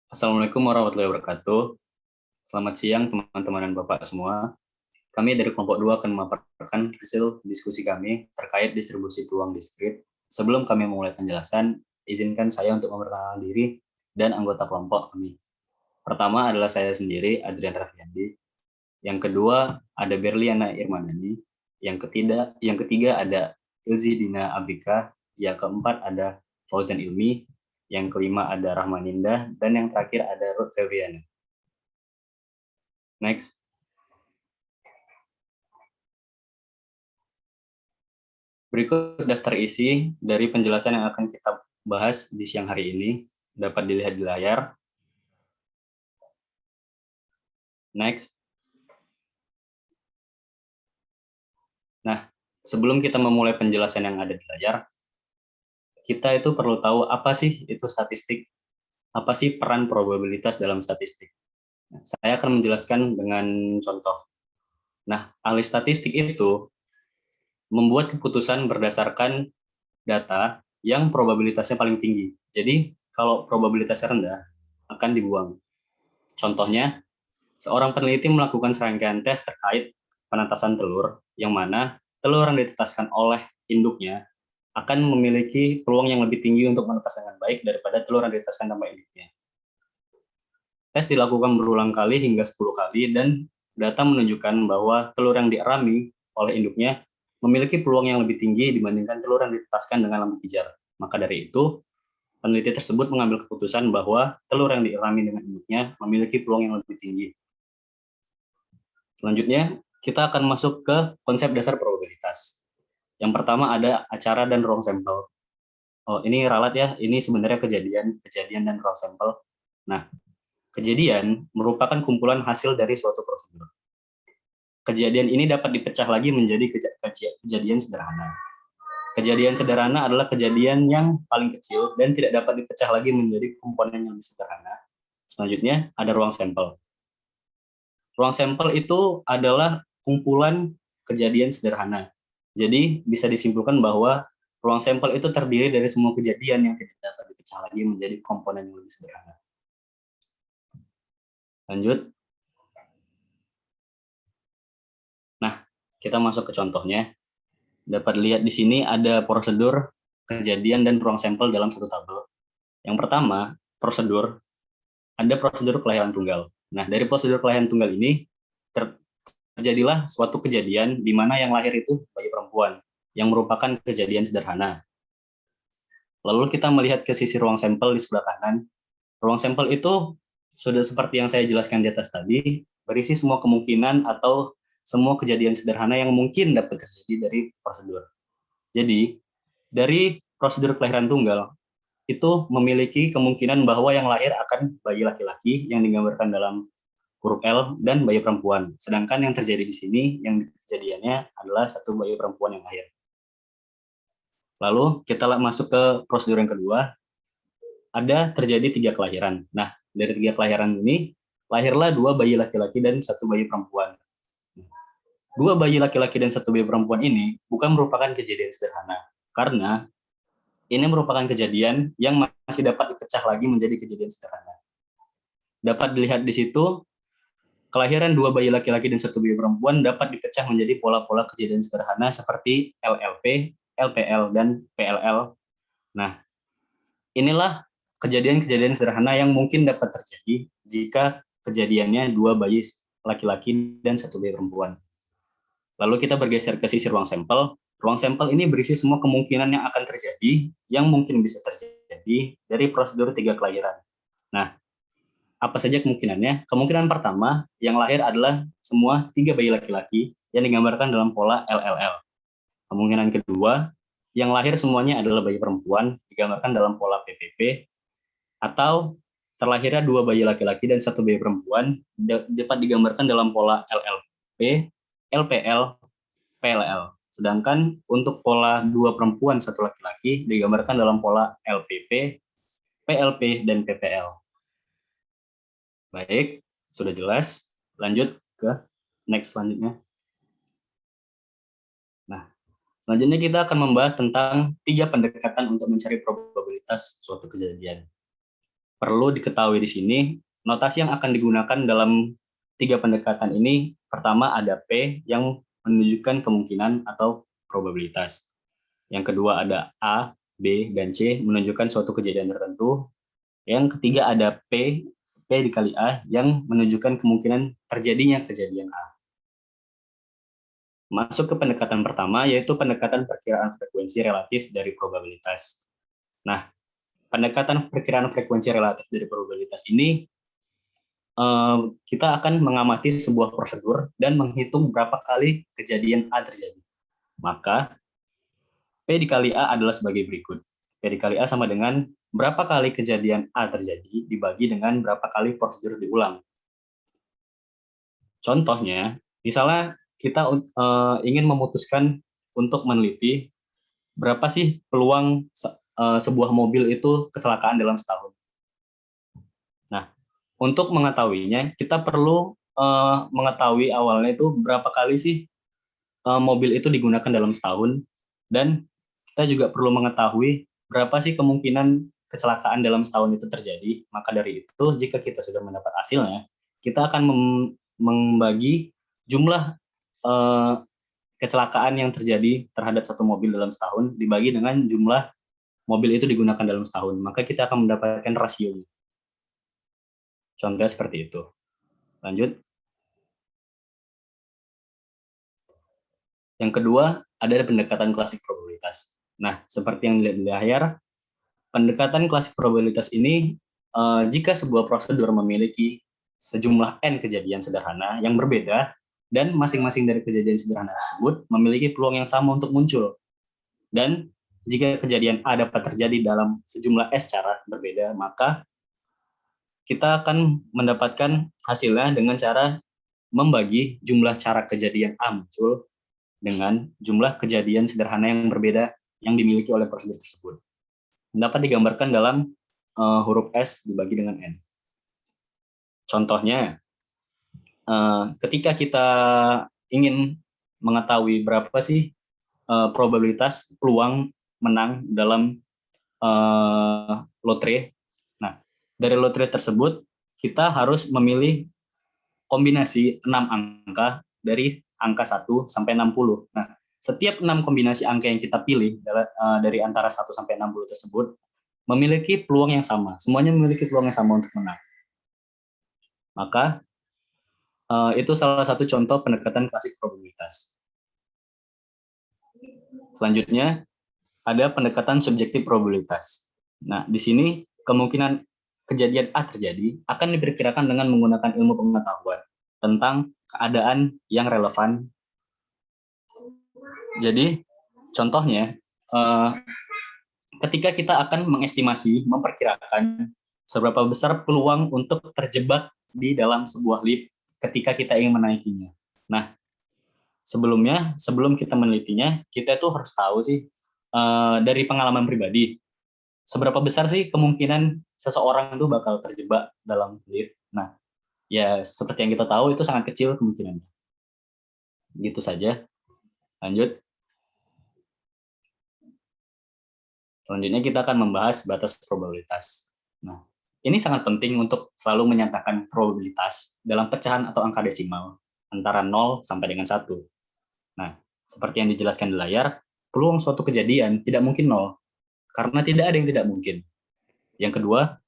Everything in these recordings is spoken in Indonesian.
Assalamualaikum warahmatullahi wabarakatuh. Selamat siang teman-teman dan Bapak semua. Kami dari kelompok 2 akan memaparkan hasil diskusi kami terkait distribusi peluang diskrit. Sebelum kami memulai penjelasan, izinkan saya untuk memperkenalkan diri dan anggota kelompok kami. Pertama adalah saya sendiri, Adrian Raffiandi. Yang kedua ada Berliana Irmanani. Yang ketiga ada Ilzi Dina Abika. Yang keempat ada Fauzan Ilmi. Yang kelima ada Rahmaninda. Dan yang terakhir ada Ruth Febriana. Next. Berikut daftar isi dari penjelasan yang akan kita bahas di siang hari ini. Dapat dilihat di layar. Next. Nah, sebelum kita memulai penjelasan yang ada di layar, kita itu perlu tahu apa sih itu statistik, apa sih peran probabilitas dalam statistik. Saya akan menjelaskan dengan contoh. Nah, ahli statistik itu membuat keputusan berdasarkan data yang probabilitasnya paling tinggi. Jadi, kalau probabilitasnya rendah, akan dibuang. Contohnya, seorang peneliti melakukan serangkaian tes terkait penetasan telur, yang mana telur yang ditetaskan oleh induknya akan memiliki peluang yang lebih tinggi untuk menetas dengan baik daripada telur yang ditetaskan tanpa induknya. Tes dilakukan berulang kali hingga 10 kali dan data menunjukkan bahwa telur yang dierami oleh induknya memiliki peluang yang lebih tinggi dibandingkan telur yang ditetaskan dengan lampu pijar. Maka dari itu, peneliti tersebut mengambil keputusan bahwa telur yang dierami dengan induknya memiliki peluang yang lebih tinggi. Selanjutnya, kita akan masuk ke konsep dasar probabilitas. Yang pertama ada acara dan ruang sampel. Oh, ini ralat ya, ini sebenarnya kejadian dan ruang sampel. Nah, kejadian merupakan kumpulan hasil dari suatu prosedur. Kejadian ini dapat dipecah lagi menjadi kejadian sederhana. Kejadian sederhana adalah kejadian yang paling kecil dan tidak dapat dipecah lagi menjadi komponen yang lebih sederhana. Selanjutnya, ada ruang sampel. Ruang sampel itu adalah kumpulan kejadian sederhana. Jadi, bisa disimpulkan bahwa ruang sampel itu terdiri dari semua kejadian yang tidak dapat dipecah lagi menjadi komponen yang lebih sederhana. Lanjut. Nah, kita masuk ke contohnya. Dapat dilihat di sini ada prosedur kejadian dan ruang sampel dalam satu tabel. Yang pertama, ada prosedur kelahiran tunggal. Nah, dari prosedur kelahiran tunggal ini terjadilah suatu kejadian di mana yang lahir itu bayi perempuan, yang merupakan kejadian sederhana. Lalu kita melihat ke sisi ruang sampel di sebelah kanan. Ruang sampel itu sudah seperti yang saya jelaskan di atas tadi, berisi semua kemungkinan atau semua kejadian sederhana yang mungkin dapat terjadi dari prosedur. Jadi, dari prosedur kelahiran tunggal, itu memiliki kemungkinan bahwa yang lahir akan bayi laki-laki yang digambarkan dalam huruf L dan bayi perempuan. Sedangkan yang terjadi di sini, yang kejadiannya adalah satu bayi perempuan yang lahir. Lalu kita masuk ke prosedur yang kedua, ada terjadi 3 kelahiran. Nah, dari 3 kelahiran ini, lahirlah 2 bayi laki-laki dan 1 bayi perempuan. 2 bayi laki-laki dan 1 bayi perempuan ini bukan merupakan kejadian sederhana, karena ini merupakan kejadian yang masih dapat dipecah lagi menjadi kejadian sederhana. Dapat dilihat di situ, kelahiran 2 bayi laki-laki dan 1 bayi perempuan dapat dipecah menjadi pola-pola kejadian sederhana seperti LLP, LPL, dan PLL. Nah, inilah kejadian-kejadian sederhana yang mungkin dapat terjadi jika kejadiannya 2 bayi laki-laki dan 1 bayi perempuan. Lalu kita bergeser ke sisi ruang sampel. Ruang sampel ini berisi semua kemungkinan yang akan terjadi, yang mungkin bisa terjadi dari prosedur 3 kelahiran. Nah, apa saja kemungkinannya? Kemungkinan pertama, yang lahir adalah semua 3 bayi laki-laki yang digambarkan dalam pola LLL. Kemungkinan kedua, yang lahir semuanya adalah bayi perempuan, digambarkan dalam pola PPP, atau terlahirnya 2 bayi laki-laki dan 1 bayi perempuan, dapat digambarkan dalam pola LLP, LPL, PLL. Sedangkan untuk pola 2 perempuan 1 laki-laki digambarkan dalam pola LPP, PLP, dan PPL. Baik, sudah jelas. Lanjut ke next selanjutnya. Nah, selanjutnya kita akan membahas tentang 3 pendekatan untuk mencari probabilitas suatu kejadian. perlu diketahui di sini, notasi yang akan digunakan dalam 3 pendekatan ini, pertama ada P yang menunjukkan kemungkinan atau probabilitas. Yang kedua ada A, B, dan C menunjukkan suatu kejadian tertentu. Yang ketiga ada P dikali A yang menunjukkan kemungkinan terjadinya kejadian A. Masuk ke pendekatan pertama, yaitu pendekatan perkiraan frekuensi relatif dari probabilitas. Nah, pendekatan perkiraan frekuensi relatif dari probabilitas ini, kita akan mengamati sebuah prosedur dan menghitung berapa kali kejadian A terjadi. Maka, P dikali A adalah sebagai berikut. P dikali A sama dengan berapa kali kejadian A terjadi dibagi dengan berapa kali prosedur diulang. Contohnya, misalnya kita ingin memutuskan untuk meneliti berapa sih peluang sebuah mobil itu kecelakaan dalam setahun. Nah, untuk mengetahuinya, kita perlu mengetahui awalnya itu berapa kali sih mobil itu digunakan dalam setahun, dan kita juga perlu mengetahui berapa sih kemungkinan kecelakaan dalam setahun itu terjadi. Maka dari itu, jika kita sudah mendapat hasilnya, kita akan membagi jumlah kecelakaan yang terjadi terhadap satu mobil dalam setahun dibagi dengan jumlah mobil itu digunakan dalam setahun. Maka kita akan mendapatkan rasionya. Contohnya seperti itu. Lanjut. Yang kedua, ada pendekatan klasik probabilitas. Nah, seperti yang dilihat di layar, pendekatan klasik probabilitas ini, jika sebuah prosedur memiliki sejumlah N kejadian sederhana yang berbeda, dan masing-masing dari kejadian sederhana tersebut memiliki peluang yang sama untuk muncul. Dan jika kejadian A dapat terjadi dalam sejumlah S cara berbeda, maka kita akan mendapatkan hasilnya dengan cara membagi jumlah cara kejadian A muncul dengan jumlah kejadian sederhana yang berbeda yang dimiliki oleh prosedur tersebut. Dapat digambarkan dalam huruf S dibagi dengan N. Contohnya, ketika kita ingin mengetahui berapa sih probabilitas peluang menang dalam lotre. Nah, dari lotre tersebut kita harus memilih kombinasi 6 angka dari angka 1 sampai 60. Nah, setiap 6 kombinasi angka yang kita pilih dari antara 1 sampai 60 tersebut memiliki peluang yang sama. Semuanya memiliki peluang yang sama untuk menang. Maka itu salah satu contoh pendekatan klasik probabilitas. Selanjutnya, ada pendekatan subjektif probabilitas. Nah, di sini kemungkinan kejadian A terjadi akan diperkirakan dengan menggunakan ilmu pengetahuan tentang keadaan yang relevan. Jadi, contohnya, ketika kita akan mengestimasi, memperkirakan seberapa besar peluang untuk terjebak di dalam sebuah lift ketika kita ingin menaikinya. Nah, sebelum kita menelitinya, kita tuh harus tahu sih dari pengalaman pribadi, seberapa besar sih kemungkinan seseorang itu bakal terjebak dalam lift. Nah, ya seperti yang kita tahu itu sangat kecil kemungkinannya. Gitu saja. Lanjut. Selanjutnya kita akan membahas batas probabilitas. Nah, ini sangat penting untuk selalu menyatakan probabilitas dalam pecahan atau angka desimal antara 0 sampai dengan 1. Nah, seperti yang dijelaskan di layar, peluang suatu kejadian tidak mungkin 0, karena tidak ada yang tidak mungkin. Yang kedua,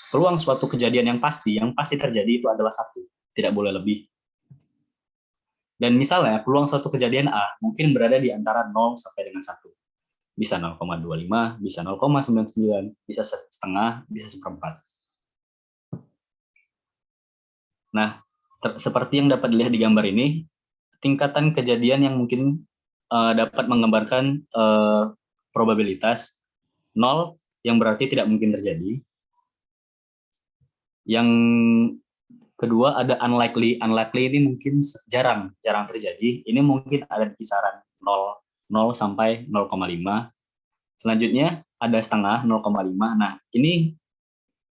peluang suatu kejadian yang pasti terjadi itu adalah 1, tidak boleh lebih. Dan misalnya, peluang suatu kejadian A mungkin berada di antara 0 sampai dengan 1. Bisa 0,25, bisa 0,99, bisa setengah, bisa seperempat. Nah, seperti yang dapat dilihat di gambar ini, tingkatan kejadian yang mungkin dapat menggambarkan probabilitas 0 yang berarti tidak mungkin terjadi. Yang kedua ada unlikely. Unlikely ini mungkin jarang terjadi. Ini mungkin ada di kisaran 0 sampai 0,5. Selanjutnya ada setengah 0,5. Nah, ini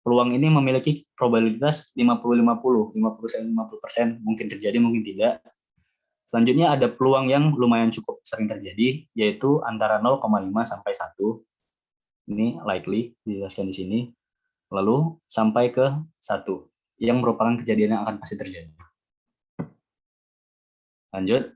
peluang ini memiliki probabilitas 50-50, 50% mungkin terjadi, mungkin tidak. Selanjutnya ada peluang yang lumayan cukup sering terjadi, yaitu antara 0,5 sampai 1. Ini likely, dijelaskan di sini. lalu sampai ke 1, yang merupakan kejadian yang akan pasti terjadi. Lanjut.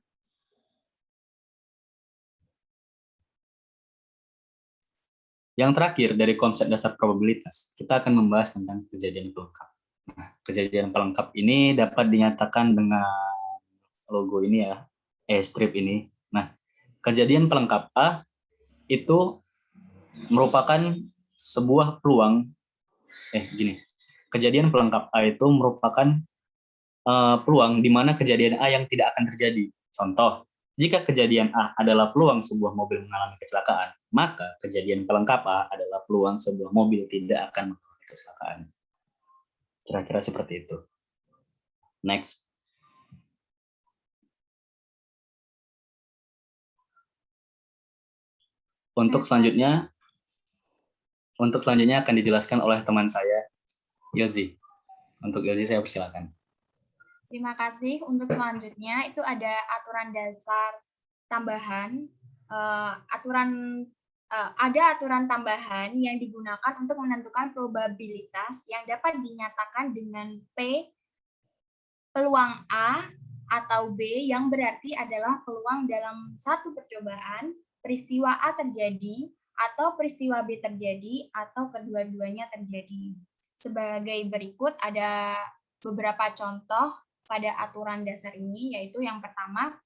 Yang terakhir dari konsep dasar probabilitas, kita akan membahas tentang kejadian pelengkap. Nah, kejadian pelengkap ini dapat dinyatakan dengan logo ini ya, strip ini. Nah, kejadian pelengkap A itu merupakan sebuah peluang, kejadian pelengkap A itu merupakan peluang di mana kejadian A yang tidak akan terjadi. Contoh, jika kejadian A adalah peluang sebuah mobil mengalami kecelakaan, maka kejadian pelengkap A adalah peluang sebuah mobil tidak akan mengalami kecelakaan. Kira-kira seperti itu. Next. Untuk selanjutnya akan dijelaskan oleh teman saya, Ilzi. Untuk Ilzi saya persilakan. Terima kasih. Untuk selanjutnya itu ada aturan dasar tambahan. Ada aturan tambahan yang digunakan untuk menentukan probabilitas yang dapat dinyatakan dengan P peluang A atau B yang berarti adalah peluang dalam satu percobaan peristiwa A terjadi atau peristiwa B terjadi atau kedua-duanya terjadi. Sebagai berikut ada beberapa contoh pada aturan dasar ini, yaitu yang pertama,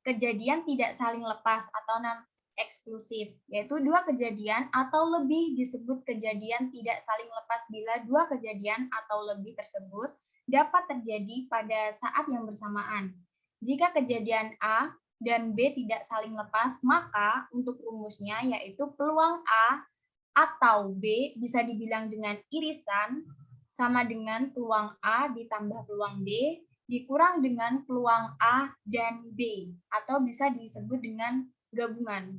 kejadian tidak saling lepas atau non-eksklusif, yaitu dua kejadian atau lebih disebut kejadian tidak saling lepas bila dua kejadian atau lebih tersebut dapat terjadi pada saat yang bersamaan. Jika kejadian A dan B tidak saling lepas, maka untuk rumusnya yaitu peluang A atau B bisa dibilang dengan irisan sama dengan peluang A ditambah peluang B dikurang dengan peluang A dan B, atau bisa disebut dengan gabungan.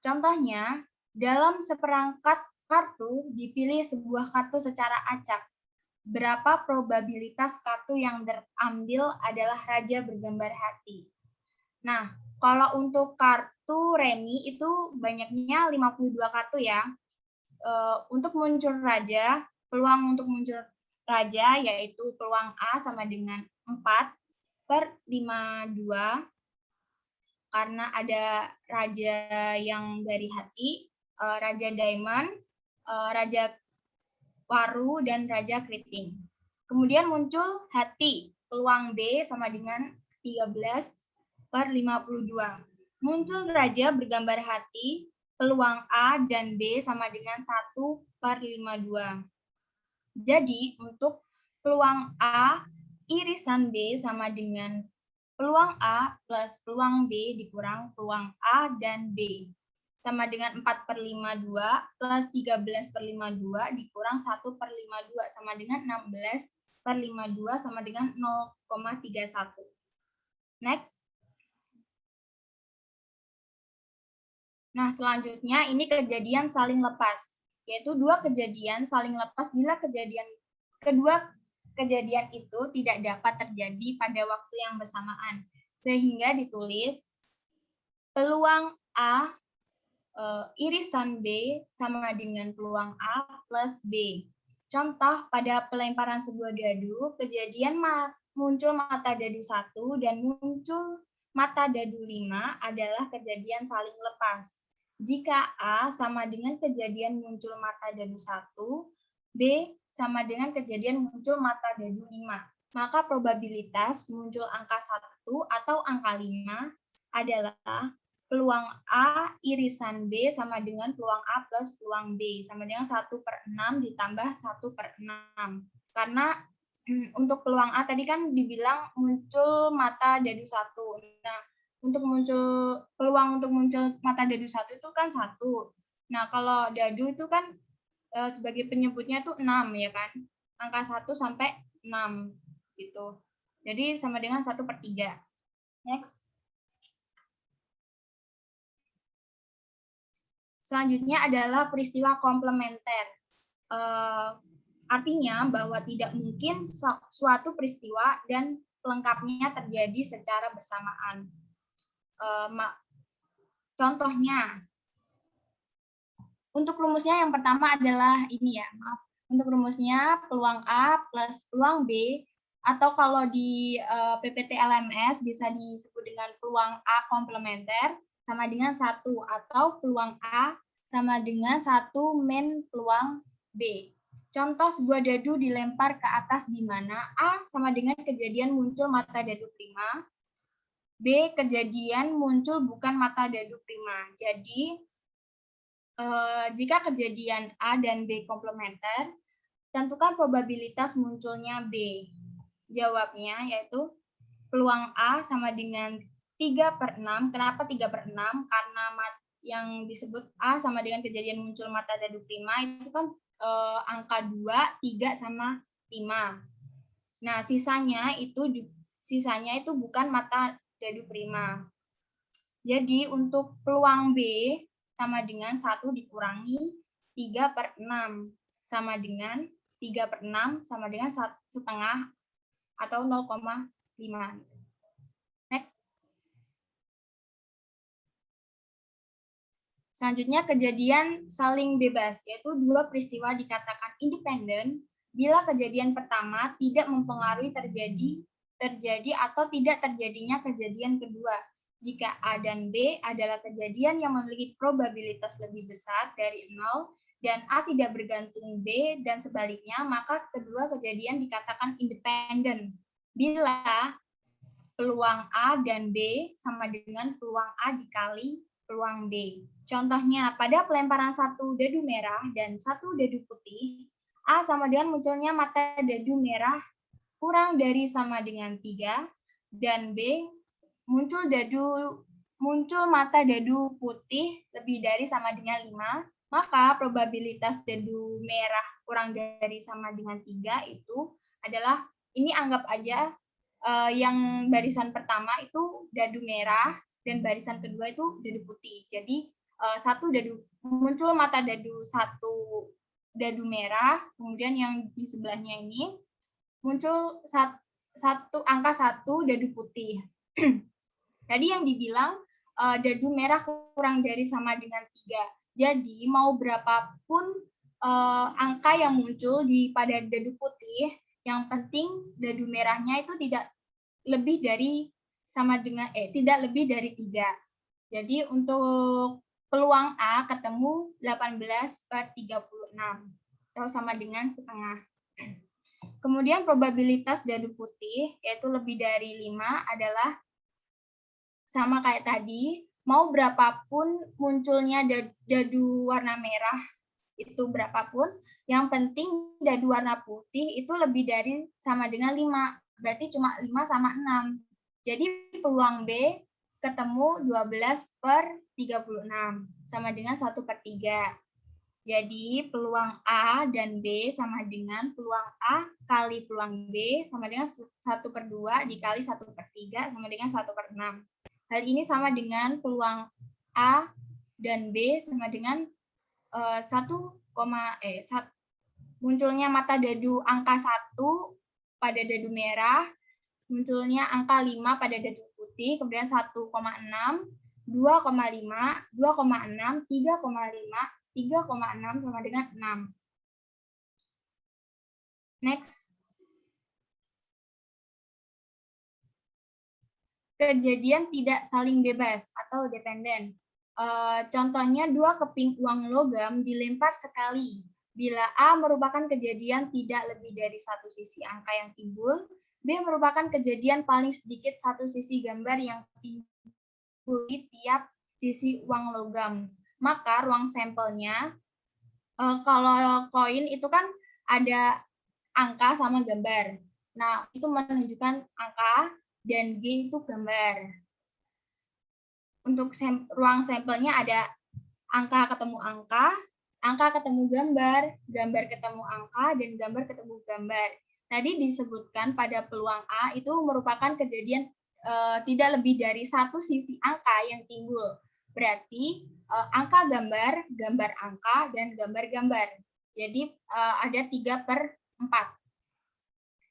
Contohnya, dalam seperangkat kartu dipilih sebuah kartu secara acak. Berapa probabilitas kartu yang terambil adalah raja bergambar hati? Nah, kalau untuk kartu remi itu banyaknya 52 kartu ya. Untuk muncul raja, peluang untuk muncul raja yaitu peluang A sama dengan 4/52 karena ada raja yang dari hati, raja diamond, raja waru, dan raja keriting. Kemudian muncul hati, peluang B sama dengan 13/52. Muncul raja bergambar hati, peluang A dan B sama dengan 1/52. Jadi untuk peluang A irisan B sama dengan peluang A plus peluang B dikurang peluang A dan B. Sama dengan 4/52 plus 13/52 dikurang 1/52 sama dengan 16/52 sama dengan 0,31. Next. Nah, selanjutnya ini kejadian saling lepas, yaitu dua kejadian saling lepas bila kedua kejadian itu tidak dapat terjadi pada waktu yang bersamaan, sehingga ditulis peluang A irisan B sama dengan peluang A plus B. Contoh, pada pelemparan sebuah dadu, kejadian muncul mata dadu 1 dan muncul mata dadu 5 adalah kejadian saling lepas. Jika A sama dengan kejadian muncul mata dadu 1, B sama dengan kejadian muncul mata dadu 5, maka probabilitas muncul angka 1 atau angka 5 adalah peluang A irisan B sama dengan peluang A plus peluang B sama dengan 1/6 ditambah 1/6. Karena untuk peluang A tadi kan dibilang muncul mata dadu 1. Nah, peluang untuk muncul mata dadu 1 itu kan 1. Nah, kalau dadu itu kan sebagai penyebutnya itu 6 ya kan. Angka 1 sampai 6 gitu. Jadi sama dengan 1/3. Next. Selanjutnya adalah peristiwa komplementer. Artinya bahwa tidak mungkin suatu peristiwa dan pelengkapnya terjadi secara bersamaan. Contohnya, untuk rumusnya yang pertama adalah ini ya, maaf. Untuk rumusnya, peluang A plus peluang B, atau kalau di PPT LMS bisa disebut dengan peluang A komplementer, sama dengan 1, atau peluang A sama dengan 1 min peluang B. Contoh sebuah dadu dilempar ke atas di mana A sama dengan kejadian muncul mata dadu prima, B kejadian muncul bukan mata dadu prima. Jadi, jika kejadian A dan B komplementer, tentukan probabilitas munculnya B. Jawabnya yaitu peluang A sama dengan 3/6. Kenapa 3/6? Karena yang disebut A sama dengan kejadian muncul mata dadu prima itu kan angka 2, 3, sama 5. Nah, sisanya itu bukan mata dadu prima. Jadi untuk peluang B sama dengan 1 dikurangi 3/6 sama dengan 3/6 sama dengan 1,5 atau 0,5. Next. Selanjutnya kejadian saling bebas, yaitu dua peristiwa dikatakan independen bila kejadian pertama tidak mempengaruhi terjadi atau tidak terjadinya kejadian kedua. Jika A dan B adalah kejadian yang memiliki probabilitas lebih besar dari 0 dan A tidak bergantung B dan sebaliknya, maka kedua kejadian dikatakan independen bila peluang A dan B sama dengan peluang A dikali peluang B. Contohnya, pada pelemparan 1 dadu merah dan 1 dadu putih, A sama dengan munculnya mata dadu merah kurang dari sama dengan 3, dan B muncul mata dadu putih lebih dari sama dengan 5, maka probabilitas dadu merah kurang dari sama dengan 3 itu adalah, ini anggap aja yang barisan pertama itu dadu merah dan barisan kedua itu dadu putih. Jadi muncul mata dadu 1 dadu merah, kemudian yang di sebelahnya ini muncul angka 1 dadu putih. Tadi yang dibilang dadu merah kurang dari sama dengan 3. Jadi mau berapapun angka yang muncul pada dadu putih, yang penting dadu merahnya itu tidak lebih dari 3. Jadi untuk peluang A ketemu 18/36 atau sama dengan setengah. Kemudian probabilitas dadu putih yaitu lebih dari 5 adalah sama kayak tadi, mau berapapun munculnya dadu warna merah itu berapapun, yang penting dadu warna putih itu lebih dari sama dengan 5. Berarti cuma 5 sama 6. Jadi peluang B ketemu 12/36 sama dengan 1/3. Jadi peluang A dan B sama dengan peluang A kali peluang B sama dengan 1/2 dikali 1/3 sama dengan 1/6. Hal ini sama dengan peluang A dan B sama dengan munculnya mata dadu angka 1 pada dadu merah, munculnya angka 5 pada dadu putih, kemudian 1,6, 2,5, 2,6, 3,5, 3,6 sama dengan 6. Next. Kejadian tidak saling bebas atau dependen. Contohnya 2 keping uang logam dilempar sekali. Bila A merupakan kejadian tidak lebih dari satu sisi angka yang timbul, B merupakan kejadian paling sedikit satu sisi gambar yang timbul di tiap sisi uang logam. Maka ruang sampelnya, kalau koin itu kan ada angka sama gambar. Nah, itu menunjukkan angka dan G itu gambar. Untuk ruang sampelnya ada angka ketemu angka ketemu gambar, gambar ketemu angka, dan gambar ketemu gambar. Tadi disebutkan pada peluang A itu merupakan kejadian tidak lebih dari satu sisi angka yang timbul. Berarti angka gambar, gambar angka, dan gambar gambar. Jadi ada 3/4.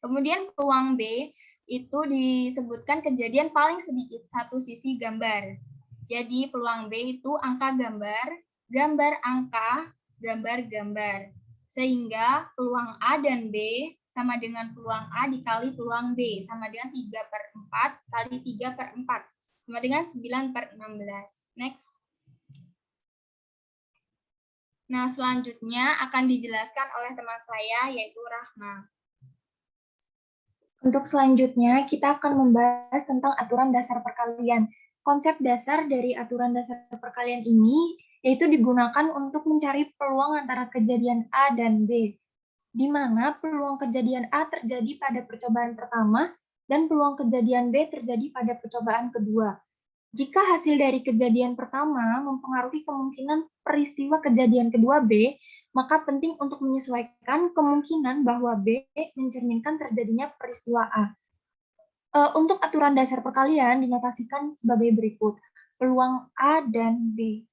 Kemudian peluang B itu disebutkan kejadian paling sedikit satu sisi gambar. Jadi peluang B itu angka gambar, gambar angka, gambar gambar. Sehingga peluang A dan B sama dengan peluang A dikali peluang B, sama dengan 3/4 kali 3/4, sama dengan 9/16. Next. Nah, selanjutnya akan dijelaskan oleh teman saya, yaitu Rahma. Untuk selanjutnya, kita akan membahas tentang aturan dasar perkalian. Konsep dasar dari aturan dasar perkalian ini yaitu digunakan untuk mencari peluang antara kejadian A dan B, di mana peluang kejadian A terjadi pada percobaan pertama dan peluang kejadian B terjadi pada percobaan kedua. Jika hasil dari kejadian pertama mempengaruhi kemungkinan peristiwa kejadian kedua B, maka penting untuk menyesuaikan kemungkinan bahwa B mencerminkan terjadinya peristiwa A. Untuk aturan dasar perkalian dinotasikan sebagai berikut. Peluang A dan B.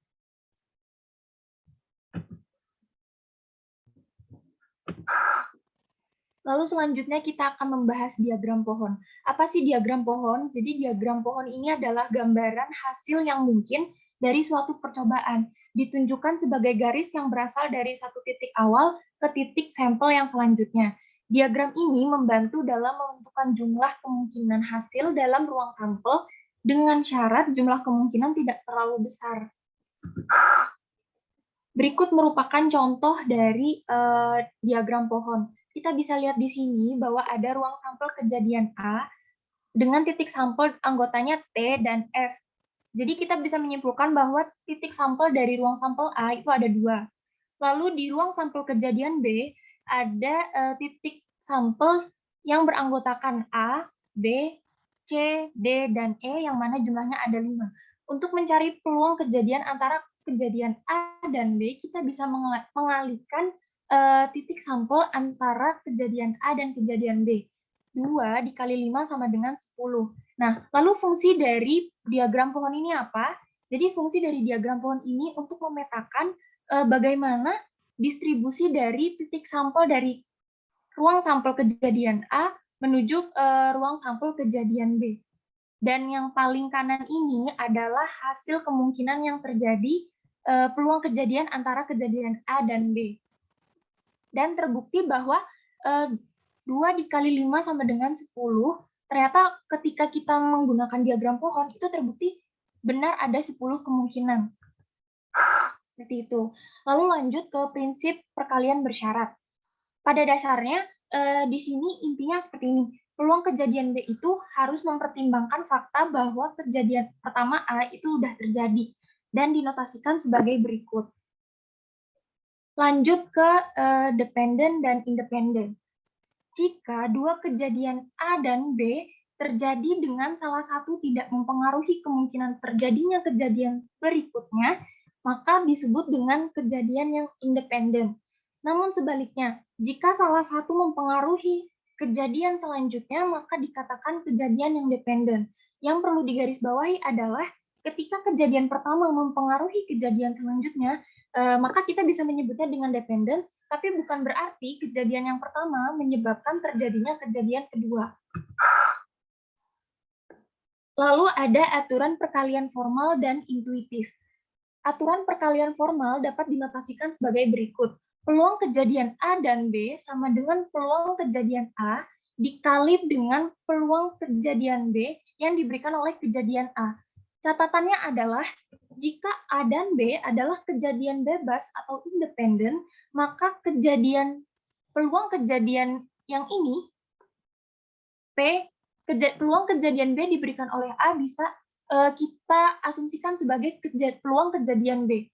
Lalu selanjutnya kita akan membahas diagram pohon. Apa sih diagram pohon? Jadi diagram pohon ini adalah gambaran hasil yang mungkin dari suatu percobaan, ditunjukkan sebagai garis yang berasal dari satu titik awal ke titik sampel yang selanjutnya. Diagram ini membantu dalam menentukan jumlah kemungkinan hasil dalam ruang sampel dengan syarat jumlah kemungkinan tidak terlalu besar. Berikut merupakan contoh dari diagram pohon. Kita bisa lihat di sini bahwa ada ruang sampel kejadian A dengan titik sampel anggotanya T dan F. Jadi kita bisa menyimpulkan bahwa titik sampel dari ruang sampel A itu ada 2. Lalu di ruang sampel kejadian B ada titik sampel yang beranggotakan A, B, C, D, dan E yang mana jumlahnya ada 5. Untuk mencari peluang kejadian antara kejadian A dan B, kita bisa mengalihkan titik sampel antara kejadian A dan kejadian B. 2 dikali 5 sama dengan 10. Nah, lalu fungsi dari diagram pohon ini apa? Jadi fungsi dari diagram pohon ini untuk memetakan bagaimana distribusi dari titik sampel dari ruang sampel kejadian A menuju ruang sampel kejadian B. Dan yang paling kanan ini adalah hasil kemungkinan yang terjadi peluang kejadian antara kejadian A dan B. Dan terbukti bahwa 2 dikali 5 sama dengan 10, ternyata ketika kita menggunakan diagram pohon, itu terbukti benar ada 10 kemungkinan. Seperti itu. Lalu lanjut ke prinsip perkalian bersyarat. Pada dasarnya, di sini intinya seperti ini. Peluang kejadian B itu harus mempertimbangkan fakta bahwa kejadian pertama A itu sudah terjadi dan dinotasikan sebagai berikut. Lanjut ke dependent dan independent. Jika dua kejadian A dan B terjadi dengan salah satu tidak mempengaruhi kemungkinan terjadinya kejadian berikutnya, maka disebut dengan kejadian yang independen. Namun sebaliknya, jika salah satu mempengaruhi kejadian selanjutnya, maka dikatakan kejadian yang dependen. Yang perlu digarisbawahi adalah ketika kejadian pertama mempengaruhi kejadian selanjutnya, maka kita bisa menyebutnya dengan dependen, tapi bukan berarti kejadian yang pertama menyebabkan terjadinya kejadian kedua. Lalu ada aturan perkalian formal dan intuitif. Aturan perkalian formal dapat dinotasikan sebagai berikut. Peluang kejadian A dan B sama dengan peluang kejadian A dikali dengan peluang kejadian B yang diberikan oleh kejadian A. Catatannya adalah, jika A dan B adalah kejadian bebas atau independen, maka peluang kejadian yang ini, peluang kejadian B diberikan oleh A bisa kita asumsikan sebagai peluang kejadian B.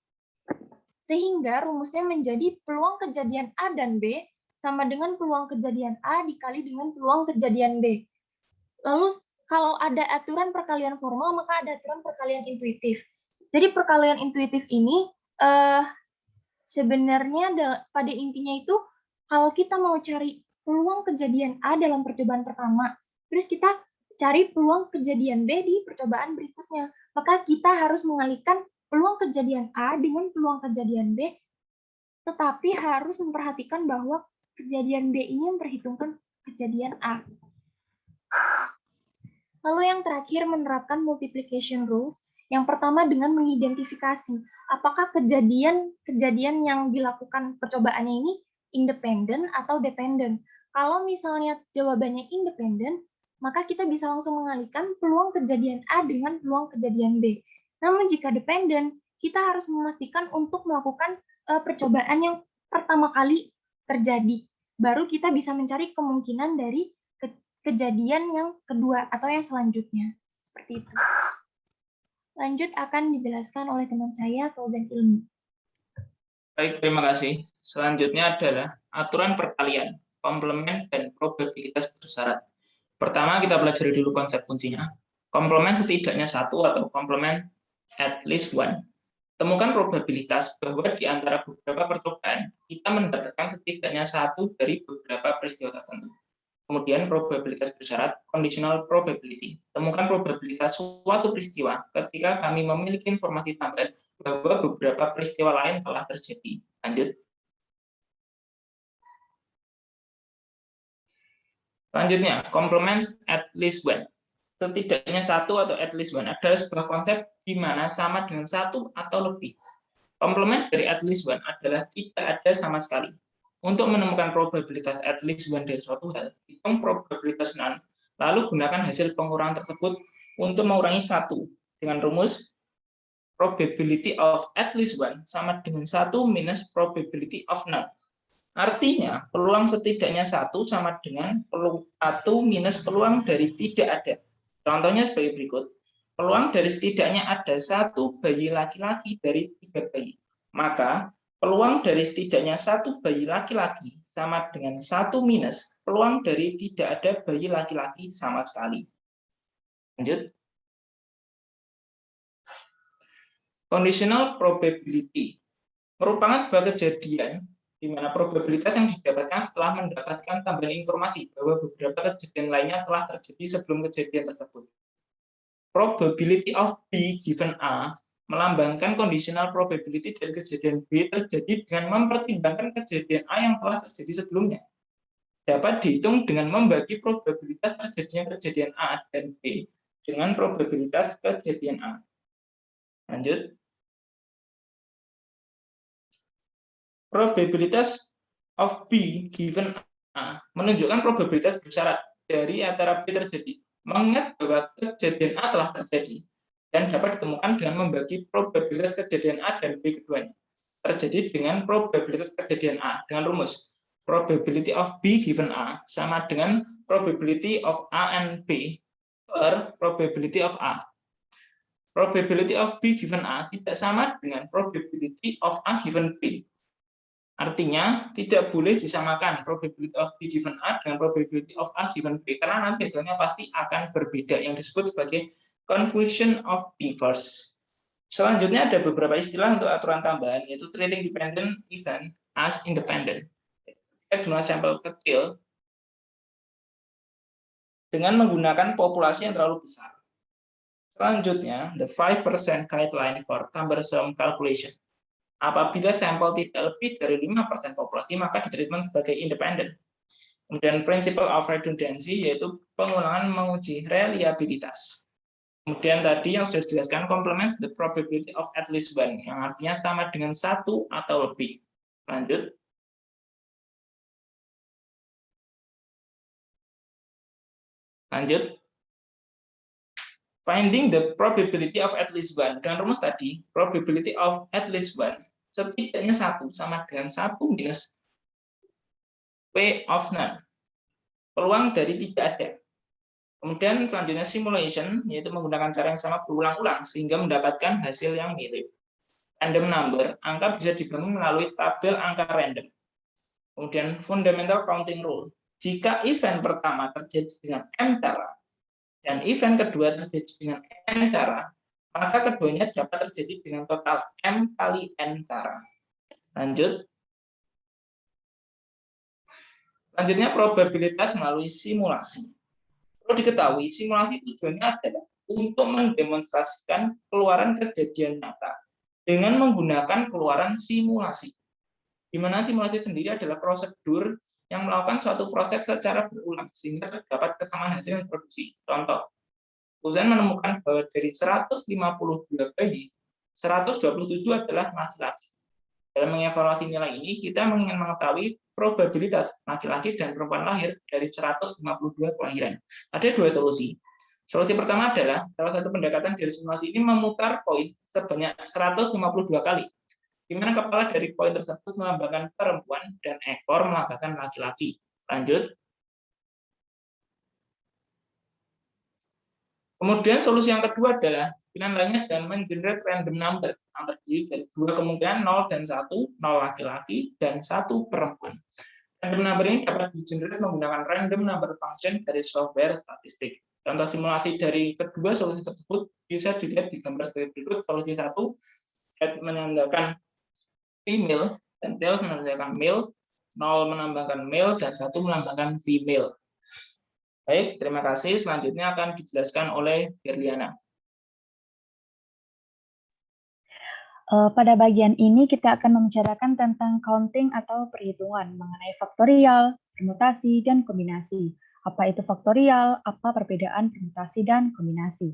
Sehingga rumusnya menjadi peluang kejadian A dan B sama dengan peluang kejadian A dikali dengan peluang kejadian B. Lalu kalau ada aturan perkalian formal, maka ada aturan perkalian intuitif. Jadi perkalian intuitif ini sebenarnya pada intinya itu, kalau kita mau cari peluang kejadian A dalam percobaan pertama, terus kita cari peluang kejadian B di percobaan berikutnya, maka kita harus mengalihkan peluang kejadian A dengan peluang kejadian B, tetapi harus memperhatikan bahwa kejadian B ini memperhitungkan kejadian A. Lalu yang terakhir menerapkan multiplication rules. Yang pertama dengan mengidentifikasi apakah kejadian yang dilakukan percobaannya ini independen atau dependen. Kalau misalnya jawabannya independen, maka kita bisa langsung mengalihkan peluang kejadian A dengan peluang kejadian B. Namun jika dependen, kita harus memastikan untuk melakukan percobaan yang pertama kali terjadi. Baru kita bisa mencari kemungkinan dari kejadian yang kedua atau yang selanjutnya. Seperti itu. Lanjut akan dijelaskan oleh teman saya, Fauzan Ilmi. Baik, terima kasih. Selanjutnya adalah aturan perkalian, komplement, dan probabilitas bersyarat. Pertama, kita pelajari dulu konsep kuncinya. Komplement setidaknya satu atau komplement at least one. Temukan probabilitas bahwa di antara beberapa percobaan, kita mendapatkan setidaknya satu dari beberapa peristiwa tertentu. Kemudian probabilitas bersyarat, conditional probability. Temukan probabilitas suatu peristiwa ketika kami memiliki informasi tambahan bahwa beberapa peristiwa lain telah terjadi. Lanjut. Selanjutnya, complement at least one. Setidaknya satu atau at least one adalah sebuah konsep di mana sama dengan satu atau lebih. Komplement dari at least one adalah tidak ada sama sekali. Untuk menemukan probabilitas at least one dari suatu hal, hitung probabilitas none, lalu gunakan hasil pengurangan tersebut untuk mengurangi satu dengan rumus probability of at least one sama dengan 1 minus probability of none. Artinya, peluang setidaknya satu sama dengan peluang 1 minus peluang dari tidak ada. Contohnya sebagai berikut. Peluang dari setidaknya ada satu bayi laki-laki dari 3 bayi. Maka, peluang dari setidaknya satu bayi laki-laki sama dengan 1 minus peluang dari tidak ada bayi laki-laki sama sekali. Lanjut. Conditional probability merupakan sebuah kejadian di mana probabilitas yang didapatkan setelah mendapatkan tambahan informasi bahwa beberapa kejadian lainnya telah terjadi sebelum kejadian tersebut. Probability of B given A melambangkan conditional probability dari kejadian B terjadi dengan mempertimbangkan kejadian A yang telah terjadi sebelumnya. Dapat dihitung dengan membagi probabilitas terjadinya kejadian A dan B dengan probabilitas kejadian A. Lanjut. Probabilitas of B given A menunjukkan probabilitas bersyarat dari antara B terjadi. Mengingat bahwa kejadian A telah terjadi dan dapat ditemukan dengan membagi probabilitas kejadian A dan B keduanya. Terjadi dengan probabilitas kejadian A dengan rumus probability of B given A sama dengan probability of A and B per probability of A. Probability of B given A tidak sama dengan probability of A given B. Artinya, tidak boleh disamakan probability of B given A dengan probability of A given B, karena nanti hasilnya pasti akan berbeda, yang disebut sebagai confusion of inverse. Selanjutnya ada beberapa istilah untuk aturan tambahan, yaitu treating dependent event as independent. Kita gunakan sampel kecil dengan menggunakan populasi yang terlalu besar. Selanjutnya, the 5% guideline for cumbersome calculation. Apabila sampel tidak lebih dari 5% populasi, maka diterima sebagai independen. Kemudian principle of redundancy, yaitu pengulangan menguji reliabilitas. Kemudian tadi yang sudah dijelaskan, complements the probability of at least one, yang artinya sama dengan satu atau lebih. Lanjut. Lanjut. Finding the probability of at least one. Dengan rumus tadi, probability of at least one setidaknya satu sama dengan 1 minus P of none. Peluang dari tidak ada. Kemudian selanjutnya simulation, yaitu menggunakan cara yang sama berulang-ulang sehingga mendapatkan hasil yang mirip. Random number, angka bisa dibangun melalui tabel angka random. Kemudian fundamental counting rule. Jika event pertama terjadi dengan M cara dan event kedua terjadi dengan N cara, maka keduanya dapat terjadi dengan total M kali N cara. Lanjut. Selanjutnya probabilitas melalui simulasi. Perlu diketahui, simulasi tujuannya adalah untuk mendemonstrasikan keluaran kejadian nyata dengan menggunakan keluaran simulasi. Di mana simulasi sendiri adalah prosedur yang melakukan suatu proses secara berulang sehingga terdapat kesamaan hasil yang diproduksi. Contoh, Fauzan menemukan bahwa dari 152 bayi, 127 adalah laki-laki. Dalam mengevaluasi nilai ini, kita ingin mengetahui probabilitas laki-laki dan perempuan lahir dari 152 kelahiran. Ada dua solusi. Solusi pertama adalah salah satu pendekatan dari simulasi ini memutar koin sebanyak 152 kali, di mana kepala dari koin tersebut melambangkan perempuan dan ekor melambangkan laki-laki. Lanjut. Kemudian solusi yang kedua adalah pilihan lainnya dan mengenerate random number yang terdiri dari dua kemungkinan 0 dan 1, 0 laki-laki dan 1 perempuan. Random number ini dapat digenerate menggunakan random number function dari software statistik. Contoh simulasi dari kedua solusi tersebut bisa dilihat di gambar sebagai berikut. Solusi 1 head menandakan female dan tail menandakan male, 0 melambangkan male dan 1 melambangkan female. Baik, terima kasih. Selanjutnya akan dijelaskan oleh Berliana. Pada bagian ini kita akan membicarakan tentang counting atau perhitungan mengenai faktorial, permutasi, dan kombinasi. Apa itu faktorial? Apa perbedaan permutasi dan kombinasi?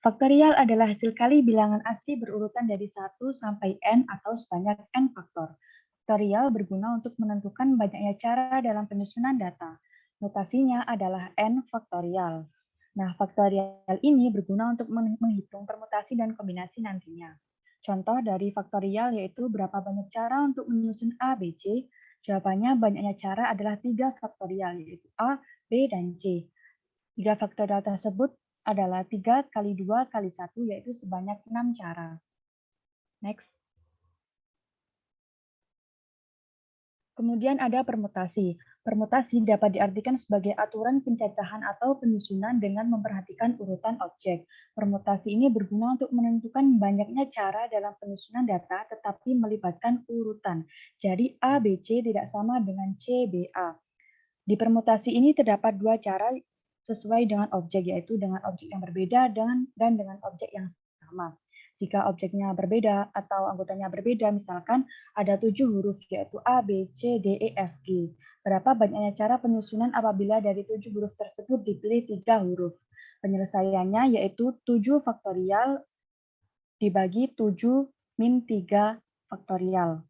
Faktorial adalah hasil kali bilangan asli berurutan dari 1 sampai n atau sebanyak n faktor. Faktorial berguna untuk menentukan banyaknya cara dalam penyusunan data. Notasinya adalah n faktorial. Nah, faktorial ini berguna untuk menghitung permutasi dan kombinasi nantinya. Contoh dari faktorial yaitu berapa banyak cara untuk menyusun A, B, C. Jawabannya banyaknya cara adalah 3 faktorial, yaitu A, B, dan C. 3 faktorial tersebut adalah 3 kali 2 kali 1, yaitu sebanyak 6 cara. Next. Kemudian ada permutasi. Permutasi dapat diartikan sebagai aturan pencacahan atau penyusunan dengan memperhatikan urutan objek. Permutasi ini berguna untuk menentukan banyaknya cara dalam penyusunan data tetapi melibatkan urutan. Jadi A, B, C tidak sama dengan C, B, A. Di permutasi ini terdapat dua cara sesuai dengan objek, yaitu dengan objek yang berbeda dan dengan objek yang sama. Jika objeknya berbeda atau anggotanya berbeda, misalkan ada 7 huruf yaitu A, B, C, D, E, F, G. Berapa banyaknya cara penyusunan apabila dari 7 huruf tersebut dipilih 3 huruf? Penyelesaiannya yaitu 7 faktorial dibagi 7 min 3 faktorial,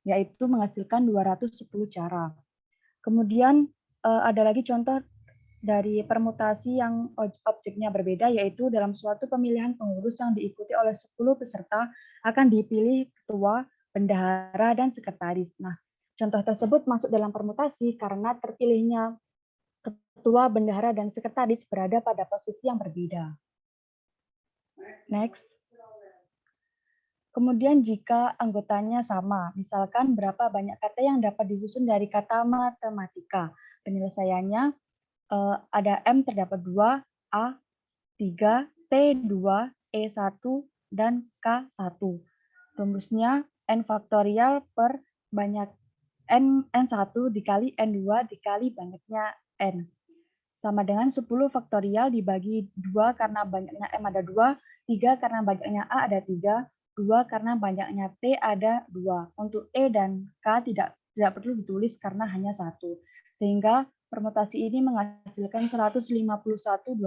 yaitu menghasilkan 210 cara. Kemudian ada lagi contoh dari permutasi yang objeknya berbeda, yaitu dalam suatu pemilihan pengurus yang diikuti oleh 10 peserta akan dipilih ketua, bendahara, dan sekretaris. Nah, contoh tersebut masuk dalam permutasi karena terpilihnya ketua, bendahara, dan sekretaris berada pada posisi yang berbeda. Next. Kemudian jika anggotanya sama, misalkan berapa banyak kata yang dapat disusun dari kata matematika. Penyelesaiannya ada M terdapat 2, A 3, T 2, E 1, dan K 1. Rumusnya N faktorial per banyak N1 dikali N2 dikali banyaknya N. Sama dengan 10 faktorial dibagi 2 karena banyaknya M ada 2, 3 karena banyaknya A ada 3, 2 karena banyaknya T ada 2. Untuk E dan K tidak perlu ditulis karena hanya 1. Sehingga permutasi ini menghasilkan 151.200.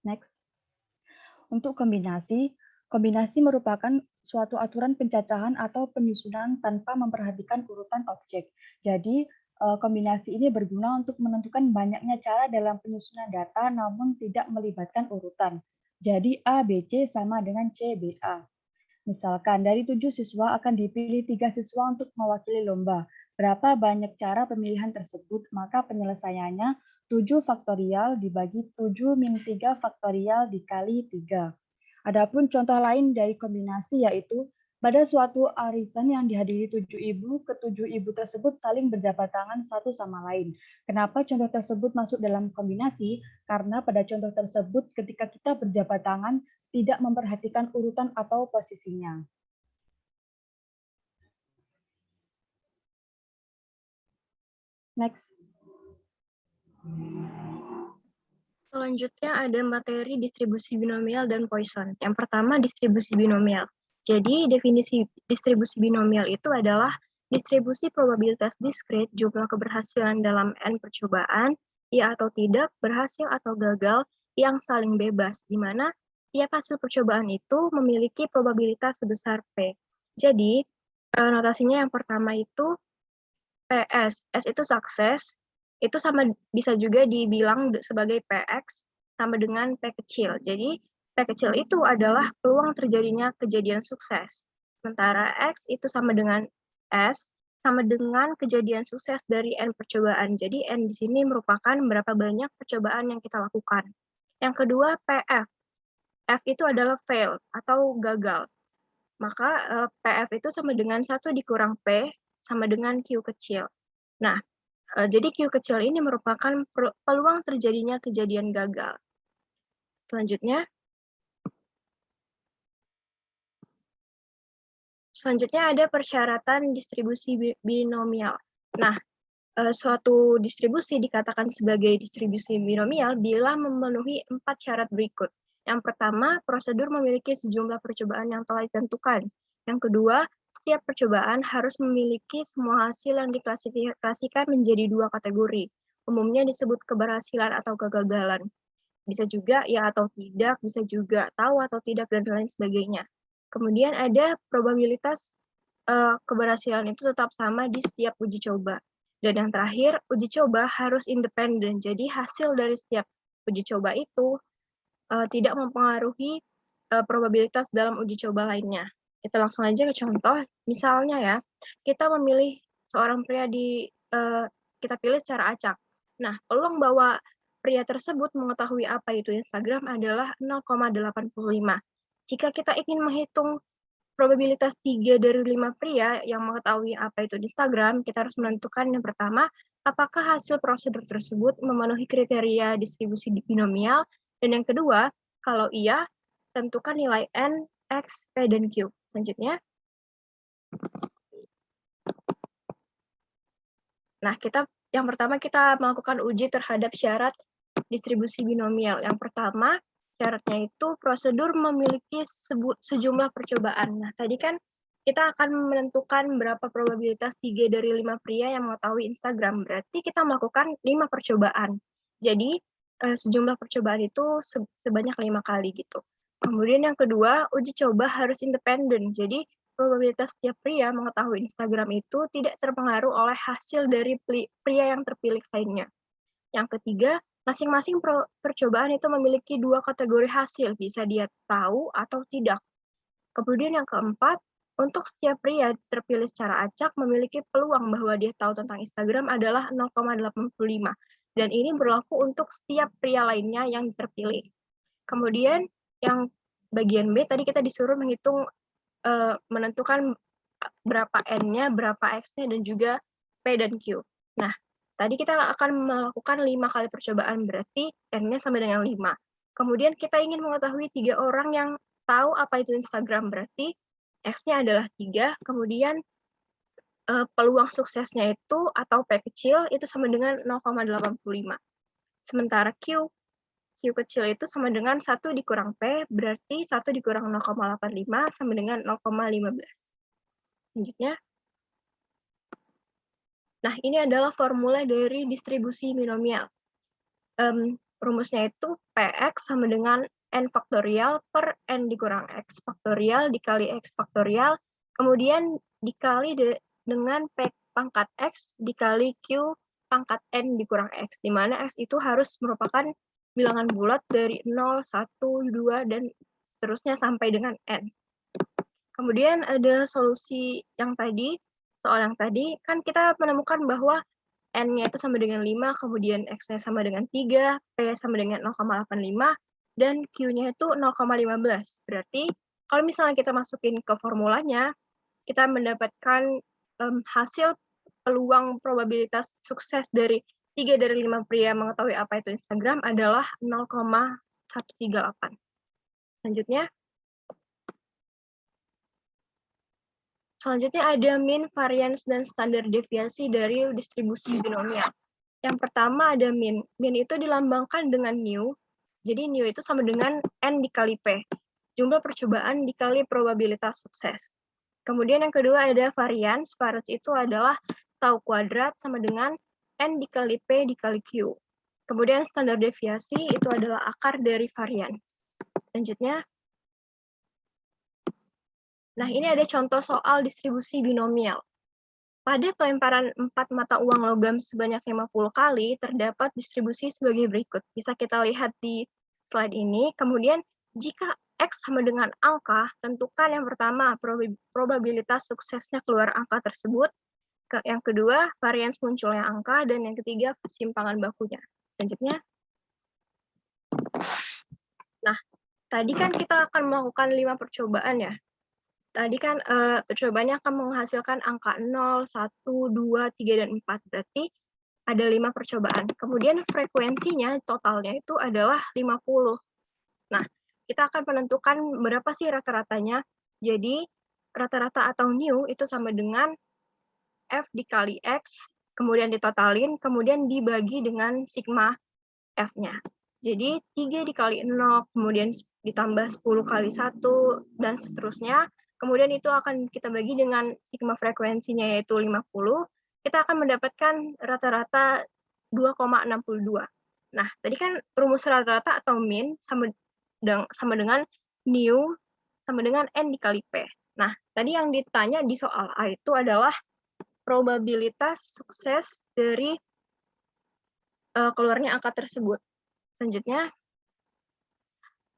Next. Untuk kombinasi, kombinasi merupakan suatu aturan pencacahan atau penyusunan tanpa memperhatikan urutan objek. Jadi, kombinasi ini berguna untuk menentukan banyaknya cara dalam penyusunan data namun tidak melibatkan urutan. Jadi, A, B, C sama dengan C, B, A. Misalkan, dari 7 siswa akan dipilih 3 siswa untuk mewakili lomba. Berapa banyak cara pemilihan tersebut? Maka penyelesaiannya 7 faktorial dibagi 7 min 3 faktorial dikali 3. Adapun contoh lain dari kombinasi yaitu pada suatu arisan yang dihadiri 7 ibu, ke-7 ibu tersebut saling berjabat tangan satu sama lain. Kenapa contoh tersebut masuk dalam kombinasi? Karena pada contoh tersebut ketika kita berjabat tangan tidak memperhatikan urutan atau posisinya. Next. Selanjutnya ada materi distribusi binomial dan Poisson. Yang pertama distribusi binomial. Jadi definisi distribusi binomial itu adalah distribusi probabilitas diskrit jumlah keberhasilan dalam n percobaan, iya atau tidak, berhasil atau gagal yang saling bebas, di mana setiap hasil percobaan itu memiliki probabilitas sebesar P. Jadi, notasinya yang pertama itu PS. S itu sukses, itu sama bisa juga dibilang sebagai PX sama dengan P kecil. Jadi, P kecil itu adalah peluang terjadinya kejadian sukses. Sementara X itu sama dengan S, sama dengan kejadian sukses dari N percobaan. Jadi, N di sini merupakan berapa banyak percobaan yang kita lakukan. Yang kedua, PF. F itu adalah fail atau gagal. Maka PF itu sama dengan 1 dikurang P sama dengan Q kecil. Nah, jadi Q kecil ini merupakan peluang terjadinya kejadian gagal. Selanjutnya ada persyaratan distribusi binomial. Nah, suatu distribusi dikatakan sebagai distribusi binomial bila memenuhi 4 syarat berikut. Yang pertama, prosedur memiliki sejumlah percobaan yang telah ditentukan. Yang kedua, setiap percobaan harus memiliki semua hasil yang diklasifikasikan menjadi 2 kategori. Umumnya disebut keberhasilan atau kegagalan. Bisa juga ya atau tidak, bisa juga tahu atau tidak, dan lain sebagainya. Kemudian ada probabilitas keberhasilan itu tetap sama di setiap uji coba. Dan yang terakhir, uji coba harus independen. Jadi hasil dari setiap uji coba itu tidak mempengaruhi probabilitas dalam uji coba lainnya. Kita langsung aja ke contoh. Misalnya ya, kita memilih seorang pria kita pilih secara acak. Nah, peluang bahwa pria tersebut mengetahui apa itu Instagram adalah 0,85. Jika kita ingin menghitung probabilitas 3 dari 5 pria yang mengetahui apa itu Instagram, kita harus menentukan yang pertama, apakah hasil prosedur tersebut memenuhi kriteria distribusi binomial, dan yang kedua, kalau iya, tentukan nilai N, X, P, dan Q. Selanjutnya. Nah, yang pertama kita melakukan uji terhadap syarat distribusi binomial. Yang pertama, syaratnya itu prosedur memiliki sejumlah percobaan. Nah, tadi kan kita akan menentukan berapa probabilitas 3 dari 5 pria yang mengetahui Instagram. Berarti kita melakukan 5 percobaan. Jadi, sejumlah percobaan itu sebanyak 5 kali gitu. Kemudian yang kedua, uji coba harus independen. Jadi, probabilitas setiap pria mengetahui Instagram itu tidak terpengaruh oleh hasil dari pria yang terpilih lainnya. Yang ketiga, masing-masing percobaan itu memiliki 2 kategori hasil, bisa dia tahu atau tidak. Kemudian yang keempat, untuk setiap pria terpilih secara acak memiliki peluang bahwa dia tahu tentang Instagram adalah 0,85. Dan ini berlaku untuk setiap pria lainnya yang terpilih. Kemudian yang bagian B tadi kita disuruh menghitung menentukan berapa N-nya, berapa X-nya, dan juga P dan Q. Nah, tadi kita akan melakukan 5 kali percobaan, berarti N-nya sama dengan 5. Kemudian kita ingin mengetahui 3 orang yang tahu apa itu Instagram, berarti X-nya adalah 3, kemudian peluang suksesnya itu, atau P kecil, itu sama dengan 0,85. Sementara Q kecil itu sama dengan 1 dikurang P, berarti 1 dikurang 0,85 sama dengan 0,15. Selanjutnya. Nah, ini adalah formula dari distribusi binomial. Rumusnya itu PX sama dengan N faktorial per N dikurang X faktorial dikali X faktorial, kemudian dikali dengan P pangkat X dikali Q pangkat N dikurang X, di mana X itu harus merupakan bilangan bulat dari 0, 1, 2, dan seterusnya sampai dengan N. Kemudian ada solusi yang tadi, soal yang tadi, kan kita menemukan bahwa N-nya itu sama dengan 5, kemudian X-nya sama dengan 3, P sama dengan 0,85, dan Q-nya itu 0,15. Berarti, kalau misalnya kita masukin ke formulanya, kita mendapatkan hasil peluang probabilitas sukses dari 3 dari 5 pria mengetahui apa itu Instagram adalah 0,138. Selanjutnya ada mean, variance, dan standar deviasi dari distribusi binomial. Yang pertama ada mean. Mean itu dilambangkan dengan nu. Jadi nu itu sama dengan N dikali P. Jumlah percobaan dikali probabilitas sukses. Kemudian yang kedua ada variance. Variance itu adalah tau kuadrat sama dengan N dikali P dikali Q. Kemudian standar deviasi itu adalah akar dari variance. Selanjutnya, nah ini ada contoh soal distribusi binomial. Pada pelemparan 4 mata uang logam sebanyak 50 kali, terdapat distribusi sebagai berikut. Bisa kita lihat di slide ini. Kemudian, jika X sama dengan angka, tentukan yang pertama probabilitas suksesnya keluar angka tersebut. Yang kedua, varians munculnya angka. Dan yang ketiga, simpangan bakunya. Selanjutnya. Nah, tadi kan kita akan melakukan 5 percobaan ya. Tadi kan percobaannya akan menghasilkan angka 0, 1, 2, 3, dan 4. Berarti ada 5 percobaan. Kemudian frekuensinya totalnya itu adalah 50. Nah, kita akan menentukan berapa sih rata-ratanya. Jadi, rata-rata atau new itu sama dengan F dikali X, kemudian ditotalin, kemudian dibagi dengan sigma F-nya. Jadi, 3 dikali 0, kemudian ditambah 10 kali 1, dan seterusnya. Kemudian itu akan kita bagi dengan sigma frekuensinya yaitu 50, kita akan mendapatkan rata-rata 2,62. Nah, tadi kan rumus rata-rata atau min sama dengan new sama dengan N dikali P. Nah, tadi yang ditanya di soal A itu adalah probabilitas sukses dari keluarnya angka tersebut. Selanjutnya,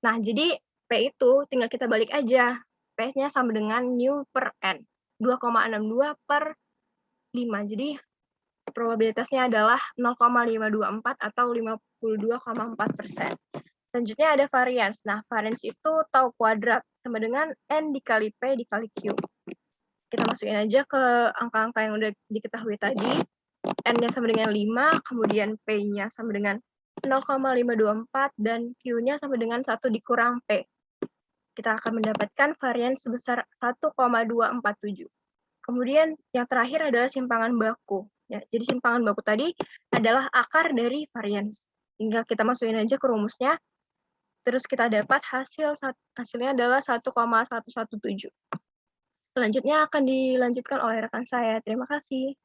nah jadi P itu tinggal kita balik aja. P-nya sama dengan new per N. 2,62 per 5. Jadi probabilitasnya adalah 0,524 atau 52,4%. Selanjutnya ada varians. Nah, varians itu tau kuadrat sama dengan N dikali P dikali Q. Kita masukin aja ke angka-angka yang udah diketahui tadi. N-nya sama dengan 5, kemudian P-nya sama dengan 0,524, dan Q-nya sama dengan 1 dikurang P. Kita akan mendapatkan varians sebesar 1,247. Kemudian yang terakhir adalah simpangan baku. Ya, jadi simpangan baku tadi adalah akar dari varians. Tinggal kita masukin aja ke rumusnya, terus kita dapat hasilnya adalah 1,117. Selanjutnya akan dilanjutkan oleh rekan saya. Terima kasih.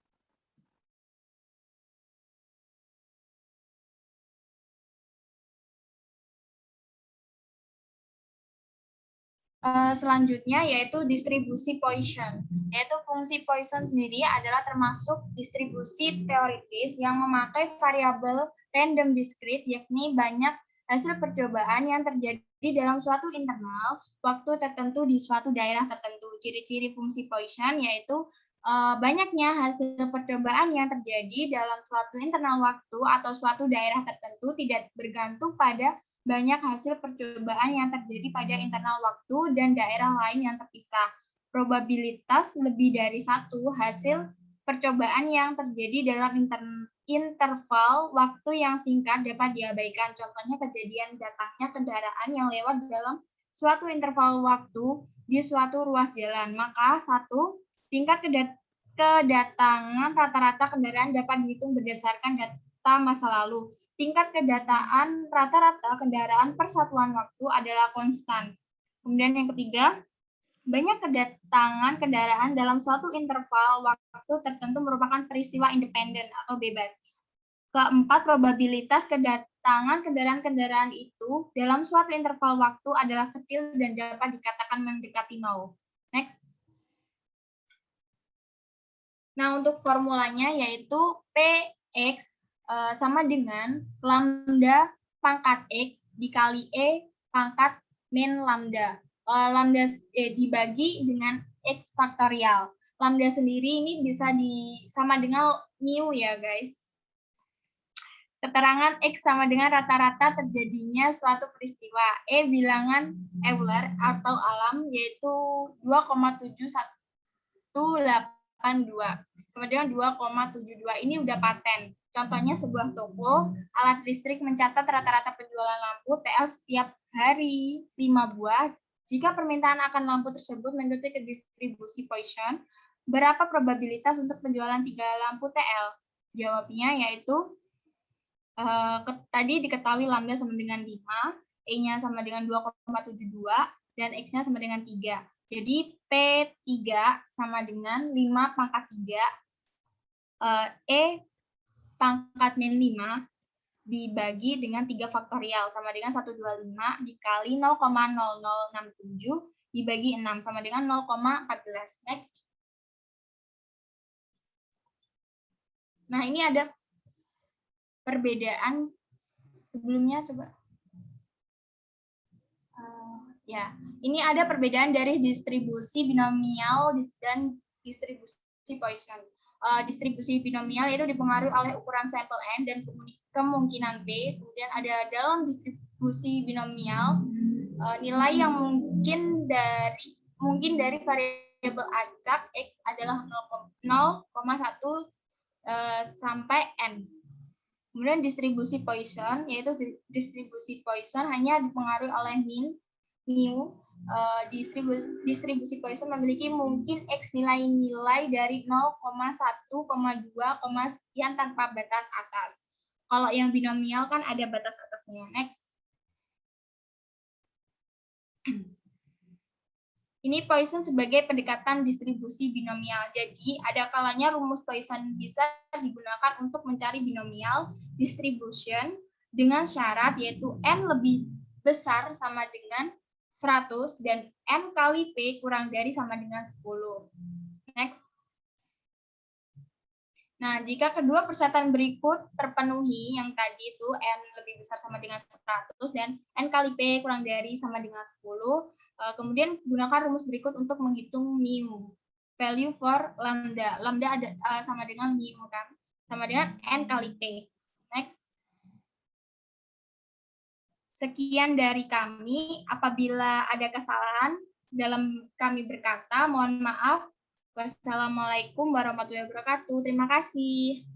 Selanjutnya yaitu distribusi Poisson. Yaitu fungsi Poisson sendiri adalah termasuk distribusi teoritis yang memakai variabel random discrete, yakni banyak hasil percobaan yang terjadi dalam suatu internal waktu tertentu di suatu daerah tertentu. Ciri-ciri fungsi Poisson yaitu banyaknya hasil percobaan yang terjadi dalam suatu internal waktu atau suatu daerah tertentu tidak bergantung pada banyak hasil percobaan yang terjadi pada internal waktu dan daerah lain yang terpisah. Probabilitas lebih dari satu hasil percobaan yang terjadi dalam interval waktu yang singkat dapat diabaikan. Contohnya kejadian datangnya kendaraan yang lewat dalam suatu interval waktu di suatu ruas jalan. Maka satu, tingkat kedatangan rata-rata kendaraan dapat dihitung berdasarkan data masa lalu. Tingkat kedatangan rata-rata kendaraan per satuan waktu adalah konstan. Kemudian yang ketiga, banyak kedatangan kendaraan dalam suatu interval waktu tertentu merupakan peristiwa independen atau bebas. Keempat, probabilitas kedatangan kendaraan-kendaraan itu dalam suatu interval waktu adalah kecil dan dapat dikatakan mendekati 0. Next. Nah, untuk formulanya yaitu Px sama dengan lambda pangkat X dikali E pangkat min lambda. Lambda dibagi dengan X faktorial. Lambda sendiri ini bisa sama dengan mu ya guys. Keterangan X sama dengan rata-rata terjadinya suatu peristiwa. E bilangan Euler atau alam yaitu 2,7182 sama dengan 2,72. Ini udah paten. Contohnya sebuah toko alat listrik mencatat rata-rata penjualan lampu TL setiap hari 5 buah. Jika permintaan akan lampu tersebut mengikuti ke distribusi Poisson, berapa probabilitas untuk penjualan 3 lampu TL? Jawabnya yaitu tadi diketahui lambda sama dengan 5, E-nya sama dengan 2,72, dan X-nya sama dengan 3. Jadi P3 sama dengan 5 pangkat 3, E pangkat min 5 dibagi dengan 3 faktorial sama dengan 125 dikali 0,0067 dibagi 6 sama dengan 0,14. Next. Nah, ini ada perbedaan sebelumnya, coba. Ya, ini ada perbedaan dari distribusi binomial dan distribusi Poisson. Distribusi binomial itu dipengaruhi oleh ukuran sampel N dan kemungkinan P. Kemudian ada dalam distribusi binomial nilai yang mungkin dari variabel acak X adalah 0,1 sampai N. Kemudian distribusi Poisson, yaitu distribusi Poisson hanya dipengaruhi oleh mu. Distribusi Poisson memiliki mungkin X nilai-nilai dari 0,1,2, sekian tanpa batas atas. Kalau yang binomial kan ada batas atasnya. Next. Ini Poisson sebagai pendekatan distribusi binomial. Jadi, ada kalanya rumus Poisson bisa digunakan untuk mencari binomial distribution dengan syarat yaitu N lebih besar sama dengan 100 dan N kali P kurang dari sama dengan 10. Next. Nah, jika kedua persyaratan berikut terpenuhi, yang tadi itu N lebih besar sama dengan 100 dan N kali P kurang dari sama dengan 10, kemudian gunakan rumus berikut untuk menghitung mu. Value for lambda. Lambda ada sama dengan mu kan? Sama dengan N kali P. Next. Sekian dari kami. Apabila ada kesalahan dalam kami berkata, mohon maaf. Wassalamualaikum warahmatullahi wabarakatuh. Terima kasih.